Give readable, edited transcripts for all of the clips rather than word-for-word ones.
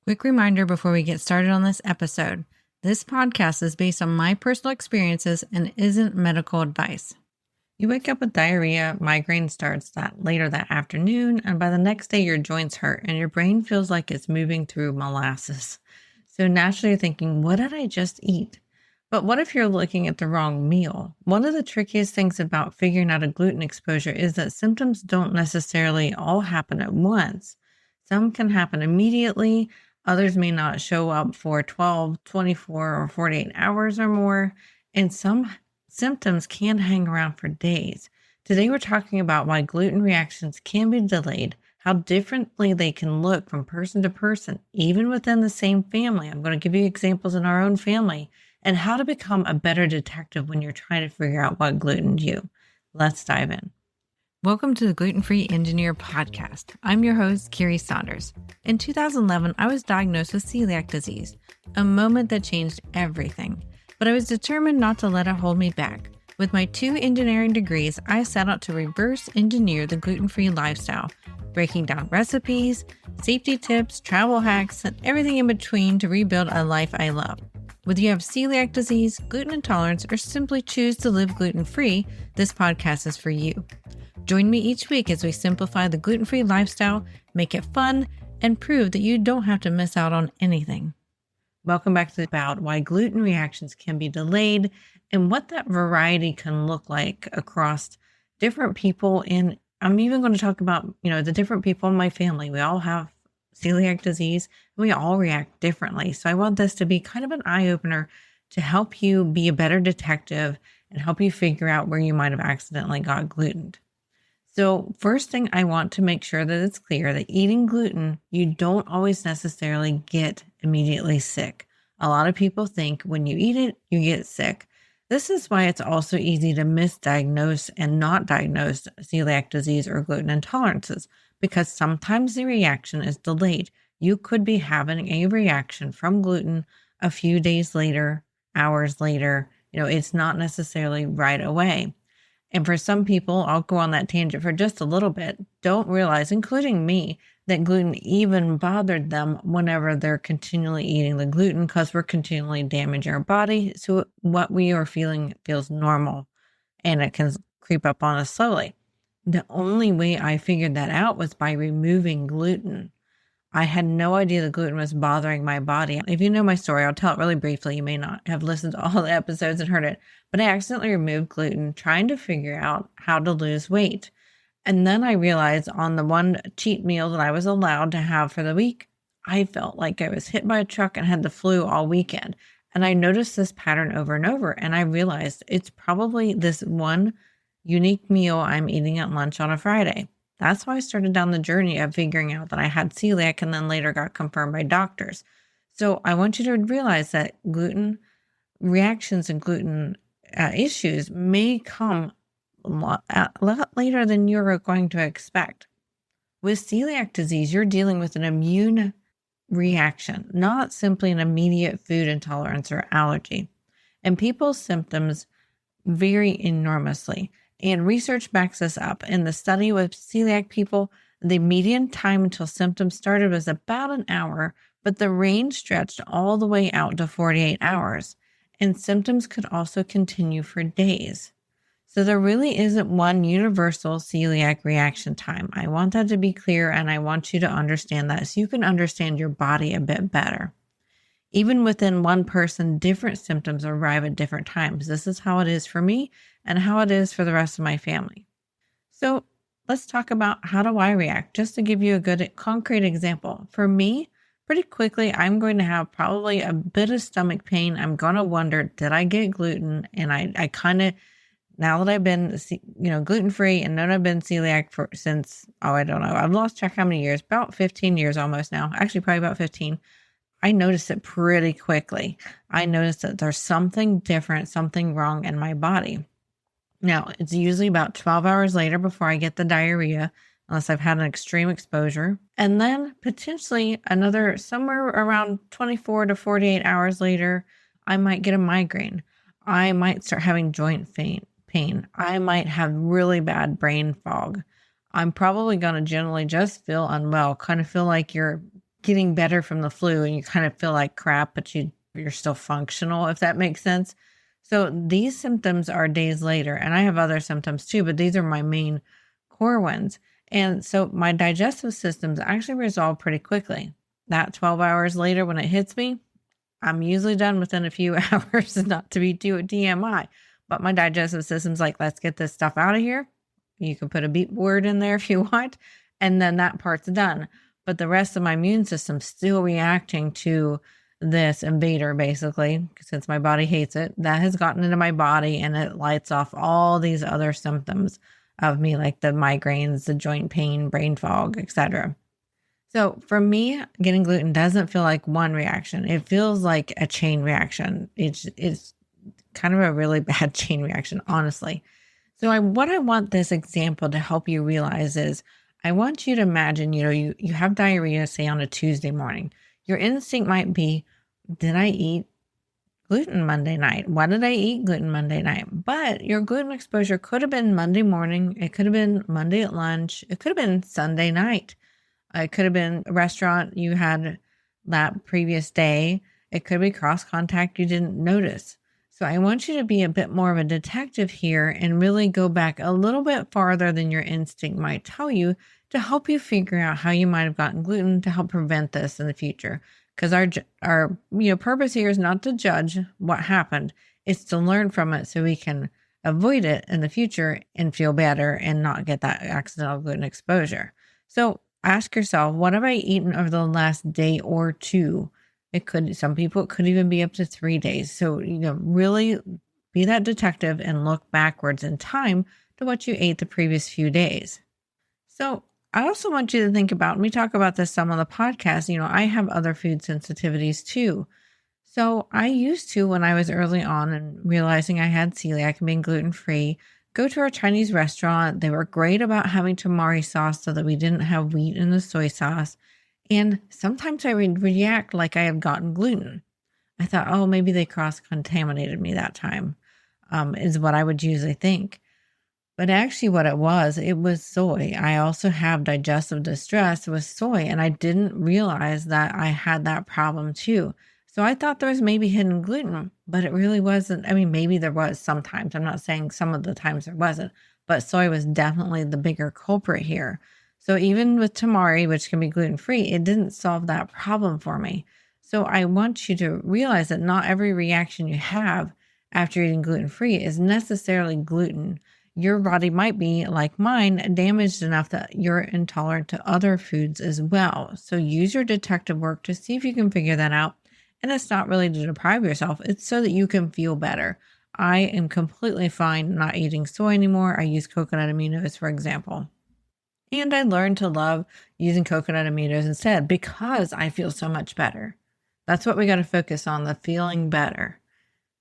Quick reminder before we get started on this episode. This podcast is based on my personal experiences and isn't medical advice. You wake up with diarrhea, migraine starts later that afternoon, and by the next day your joints hurt and your brain feels like it's moving through molasses. So naturally you're thinking, what did I just eat? But what if you're looking at the wrong meal? One of the trickiest things about figuring out a gluten exposure is that symptoms don't necessarily all happen at once. Some can happen immediately. Others may not show up for 12, 24, or 48 hours or more. And some symptoms can hang around for days. Today, we're talking about why gluten reactions can be delayed, how differently they can look from person to person, even within the same family. I'm going to give you examples in our own family, and how to become a better detective when you're trying to figure out what glutened you. Let's dive in. Welcome to the Gluten-Free Engineer podcast. I'm your host, Carrie Saunders. In 2011, I was diagnosed with celiac disease, a moment that changed everything. But I was determined not to let it hold me back. With my 2 engineering degrees, I set out to reverse engineer the gluten-free lifestyle, breaking down recipes, safety tips, travel hacks, and everything in between to rebuild a life I love. Whether you have celiac disease, gluten intolerance, or simply choose to live gluten-free, this podcast is for you. Join me each week as we simplify the gluten-free lifestyle, make it fun, and prove that you don't have to miss out on anything. Welcome back to about why gluten reactions can be delayed and what that variety can look like across different people. And I'm even going to talk about, the different people in my family. We all have celiac disease. We all react differently. So I want this to be kind of an eye-opener to help you be a better detective and help you figure out where you might have accidentally got glutened. So first thing, I want to make sure that it's clear that eating gluten, you don't always necessarily get immediately sick. A lot of people think when you eat it, you get sick. This is why it's also easy to misdiagnose and not diagnose celiac disease or gluten intolerances, because sometimes the reaction is delayed. You could be having a reaction from gluten a few days later, hours later. It's not necessarily right away. And for some people, I'll go on that tangent for just a little bit, don't realize, including me, that gluten even bothered them whenever they're continually eating the gluten, because we're continually damaging our body. So what we are feeling feels normal and it can creep up on us slowly. The only way I figured that out was by removing gluten. I had no idea the gluten was bothering my body. If you know my story, I'll tell it really briefly. You may not have listened to all the episodes and heard it, but I accidentally removed gluten trying to figure out how to lose weight. And then I realized on the one cheat meal that I was allowed to have for the week, I felt like I was hit by a truck and had the flu all weekend. And I noticed this pattern over and over. And I realized it's probably this one unique meal I'm eating at lunch on a Friday. That's why I started down the journey of figuring out that I had celiac and then later got confirmed by doctors. So I want you to realize that gluten reactions and gluten issues may come a lot later than you're going to expect. With celiac disease, you're dealing with an immune reaction, not simply an immediate food intolerance or allergy. And people's symptoms vary enormously. And research backs this up. In the study with celiac people, the median time until symptoms started was about an hour, but the range stretched all the way out to 48 hours. And symptoms could also continue for days. So there really isn't one universal celiac reaction time. I want that to be clear, and I want you to understand that so you can understand your body a bit better. Even within one person, different symptoms arrive at different times. This is how it is for me and how it is for the rest of my family. So let's talk about how do I react, just to give you a good concrete example. For me, pretty quickly, I'm going to have probably a bit of stomach pain. I'm going to wonder, did I get gluten? And I kind of, now that I've been, gluten-free and known I've been celiac since, I don't know, I've lost track how many years, about 15 years almost now, actually probably about 15. I noticed it pretty quickly. I noticed that there's something different, something wrong in my body. Now, it's usually about 12 hours later before I get the diarrhea, unless I've had an extreme exposure. And then potentially another somewhere around 24 to 48 hours later, I might get a migraine. I might start having joint pain. I might have really bad brain fog. I'm probably going to generally just feel unwell, kind of feel like you're getting better from the flu and you kind of feel like crap, but you're still functional, if that makes sense. So these symptoms are days later, and I have other symptoms too, but these are my main core ones. And so my digestive systems actually resolve pretty quickly. That 12 hours later, when it hits me, I'm usually done within a few hours, not to be too TMI, but my digestive system's like, let's get this stuff out of here. You can put a beep word in there if you want, and then that part's done. But the rest of my immune system's still reacting to this invader, basically, since my body hates it. That has gotten into my body and it lights off all these other symptoms of me, like the migraines, the joint pain, brain fog, etc. So for me, getting gluten doesn't feel like one reaction. It feels like a chain reaction. It's kind of a really bad chain reaction, honestly. So what I want this example to help you realize is I want you to imagine, you have diarrhea, say on a Tuesday morning. Your instinct might be, did I eat gluten Monday night? Why did I eat gluten Monday night? But your gluten exposure could have been Monday morning. It could have been Monday at lunch. It could have been Sunday night. It could have been a restaurant you had that previous day. It could be cross contact you didn't notice. So I want you to be a bit more of a detective here and really go back a little bit farther than your instinct might tell you to help you figure out how you might have gotten gluten to help prevent this in the future. Because our purpose here is not to judge what happened. It's to learn from it so we can avoid it in the future and feel better and not get that accidental gluten exposure. So ask yourself, what have I eaten over the last day or two? Some people, it could even be up to 3 days. So, really be that detective and look backwards in time to what you ate the previous few days. So I also want you to think about, and we talk about this some on the podcast, I have other food sensitivities too. So I used to, when I was early on and realizing I had celiac and being gluten-free, go to our Chinese restaurant. They were great about having tamari sauce so that we didn't have wheat in the soy sauce. And sometimes I would react like I had gotten gluten. I thought, oh, maybe they cross-contaminated me that time, is what I would usually think. But actually what it was soy. I also have digestive distress with soy, and I didn't realize that I had that problem too. So I thought there was maybe hidden gluten, but it really wasn't. I mean, maybe there was sometimes. I'm not saying some of the times there wasn't, but soy was definitely the bigger culprit here. So even with tamari, which can be gluten-free, it didn't solve that problem for me. So I want you to realize that not every reaction you have after eating gluten-free is necessarily gluten. Your body might be, like mine, damaged enough that you're intolerant to other foods as well. So use your detective work to see if you can figure that out. And it's not really to deprive yourself. It's so that you can feel better. I am completely fine not eating soy anymore. I use coconut aminos, for example. And I learned to love using coconut aminos instead because I feel so much better. That's what we got to focus on, the feeling better.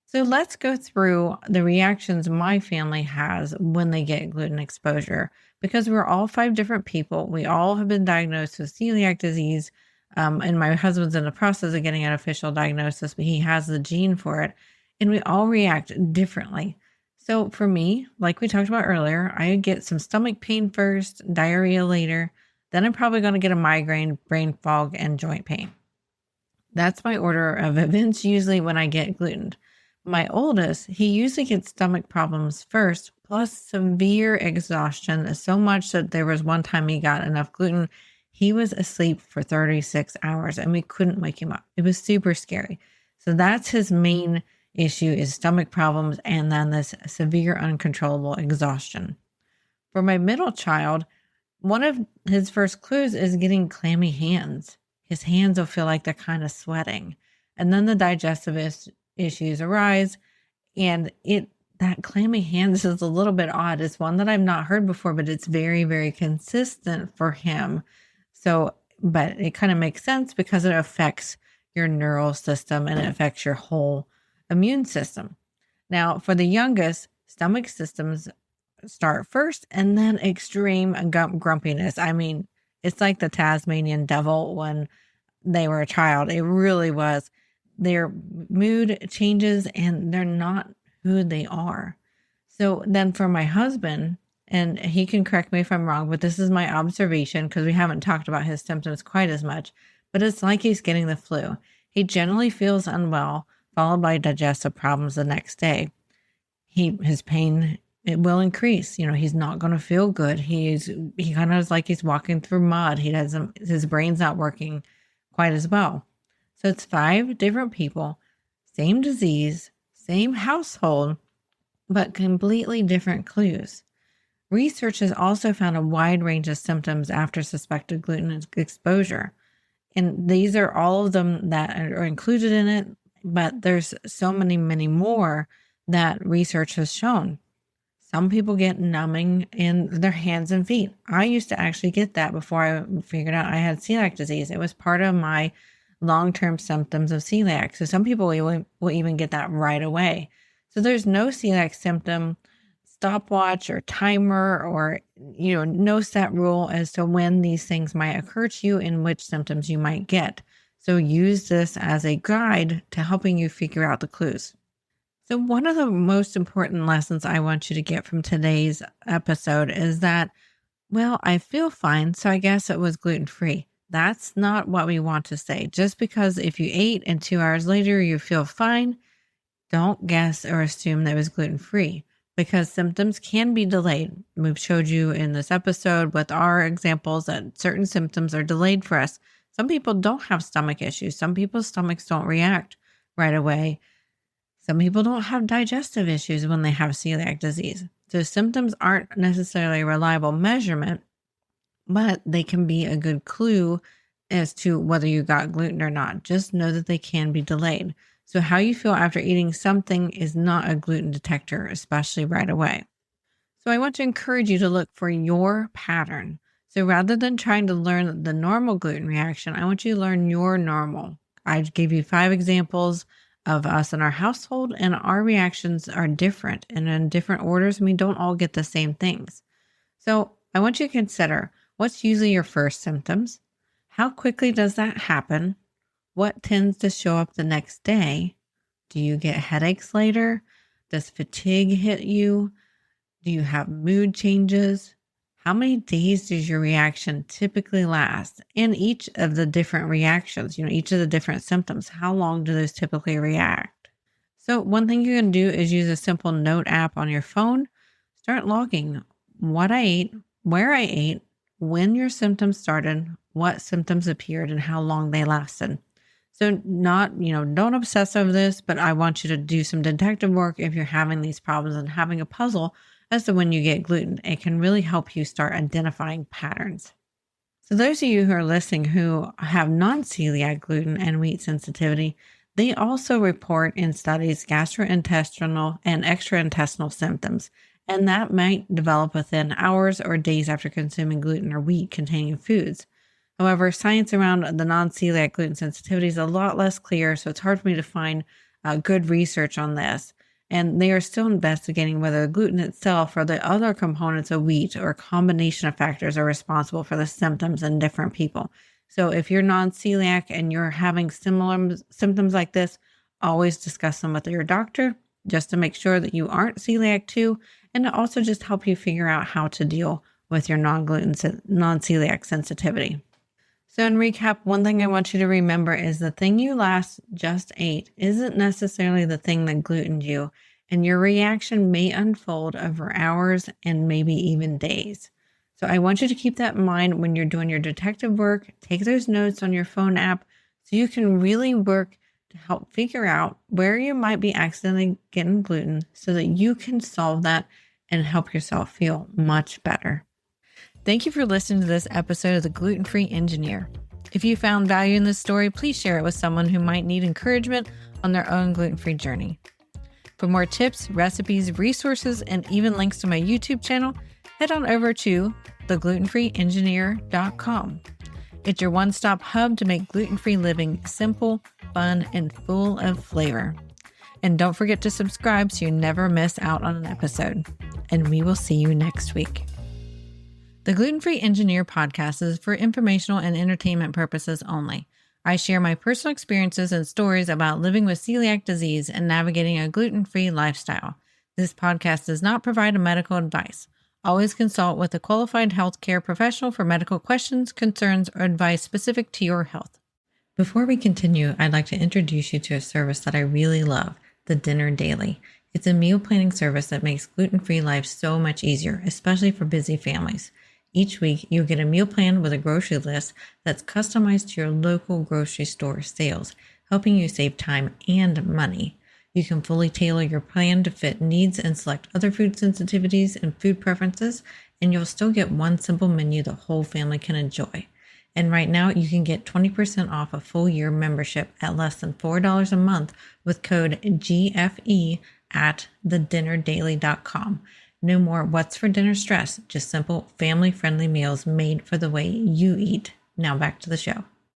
So let's go through the reactions my family has when they get gluten exposure, because we're all 5 different people. We all have been diagnosed with celiac disease. And my husband's in the process of getting an official diagnosis, but he has the gene for it. And we all react differently. So for me, like we talked about earlier, I get some stomach pain first, diarrhea later. Then I'm probably going to get a migraine, brain fog, and joint pain. That's my order of events usually when I get gluten. My oldest, he usually gets stomach problems first, plus severe exhaustion, so much that there was one time he got enough gluten. He was asleep for 36 hours and we couldn't wake him up. It was super scary. So that's his main issue, is stomach problems and then this severe uncontrollable exhaustion. For my middle child, one of his first clues is getting clammy hands. His hands will feel like they're kind of sweating. And then the digestive issues arise, and that clammy hands is a little bit odd. It's one that I've not heard before, but it's very, very consistent for him. So, but it kind of makes sense because it affects your neural system and it affects your whole immune system. Now, for the youngest, stomach systems start first and then extreme grumpiness. I mean, it's like the Tasmanian devil when they were a child. It really was. Their mood changes and they're not who they are. So then for my husband, and he can correct me if I'm wrong, but this is my observation because we haven't talked about his symptoms quite as much. but it's like he's getting the flu. He generally feels unwell, followed by digestive problems the next day. His pain, it will increase. He's not going to feel good. He kind of is like he's walking through mud. His brain's not working quite as well. So it's 5 different people, same disease, same household, but completely different clues. Research has also found a wide range of symptoms after suspected gluten exposure. And these are all of them that are included in it, but there's so many, many more that research has shown. Some people get numbing in their hands and feet. I used to actually get that before I figured out I had celiac disease. It was part of my long-term symptoms of celiac. So some people will even get that right away. So there's no celiac symptom stopwatch or timer or, no set rule as to when these things might occur to you and which symptoms you might get. So use this as a guide to helping you figure out the clues. So one of the most important lessons I want you to get from today's episode is that, well, I feel fine, so I guess it was gluten-free. That's not what we want to say. Just because if you ate and 2 hours later you feel fine, don't guess or assume that it was gluten-free, because symptoms can be delayed. We've showed you in this episode with our examples that certain symptoms are delayed for us. Some people don't have stomach issues. Some people's stomachs don't react right away. Some people don't have digestive issues when they have celiac disease. So symptoms aren't necessarily a reliable measurement, but they can be a good clue as to whether you got gluten or not. Just know that they can be delayed. So how you feel after eating something is not a gluten detector, especially right away. So I want to encourage you to look for your pattern. So rather than trying to learn the normal gluten reaction, I want you to learn your normal. I gave you 5 examples of us in our household, and our reactions are different and in different orders, and we don't all get the same things. So I want you to consider, what's usually your first symptoms? How quickly does that happen? What tends to show up the next day? Do you get headaches later? Does fatigue hit you? Do you have mood changes? How many days does your reaction typically last? And each of the different reactions, each of the different symptoms, how long do those typically react? So one thing you can do is use a simple note app on your phone. Start logging what I ate, where I ate, when your symptoms started, what symptoms appeared, and how long they lasted. So don't obsess over this, but I want you to do some detective work if you're having these problems and having a puzzle as to when you get gluten. It can really help you start identifying patterns. So those of you who are listening who have non-celiac gluten and wheat sensitivity, they also report in studies gastrointestinal and extraintestinal symptoms, and that might develop within hours or days after consuming gluten or wheat-containing foods. However, science around the non-celiac gluten sensitivity is a lot less clear, so it's hard for me to find good research on this. And they are still investigating whether the gluten itself or the other components of wheat or a combination of factors are responsible for the symptoms in different people. So if you're non-celiac and you're having similar symptoms like this, always discuss them with your doctor just to make sure that you aren't celiac too, and to also just help you figure out how to deal with your non-celiac sensitivity. So in recap, one thing I want you to remember is the thing you last just ate isn't necessarily the thing that glutened you, and your reaction may unfold over hours and maybe even days. So I want you to keep that in mind when you're doing your detective work. Take those notes on your phone app so you can really work to help figure out where you might be accidentally getting gluten so that you can solve that and help yourself feel much better. Thank you for listening to this episode of The Gluten-Free Engineer. If you found value in this story, please share it with someone who might need encouragement on their own gluten-free journey. For more tips, recipes, resources, and even links to my YouTube channel, head on over to theglutenfreeengineer.com. It's your one-stop hub to make gluten-free living simple, fun, and full of flavor. And don't forget to subscribe so you never miss out on an episode. And we will see you next week. The Gluten-Free Engineer podcast is for informational and entertainment purposes only. I share my personal experiences and stories about living with celiac disease and navigating a gluten-free lifestyle. This podcast does not provide medical advice. Always consult with a qualified healthcare professional for medical questions, concerns, or advice specific to your health. Before we continue, I'd like to introduce you to a service that I really love, the Dinner Daily. It's a meal planning service that makes gluten-free life so much easier, especially for busy families. Each week, you'll get a meal plan with a grocery list that's customized to your local grocery store sales, helping you save time and money. You can fully tailor your plan to fit needs and select other food sensitivities and food preferences, and you'll still get one simple menu the whole family can enjoy. And right now, you can get 20% off a full year membership at less than $4 a month with code GFE at thedinnerdaily.com. No more what's for dinner stress, just simple family-friendly meals made for the way you eat. Now back to the show.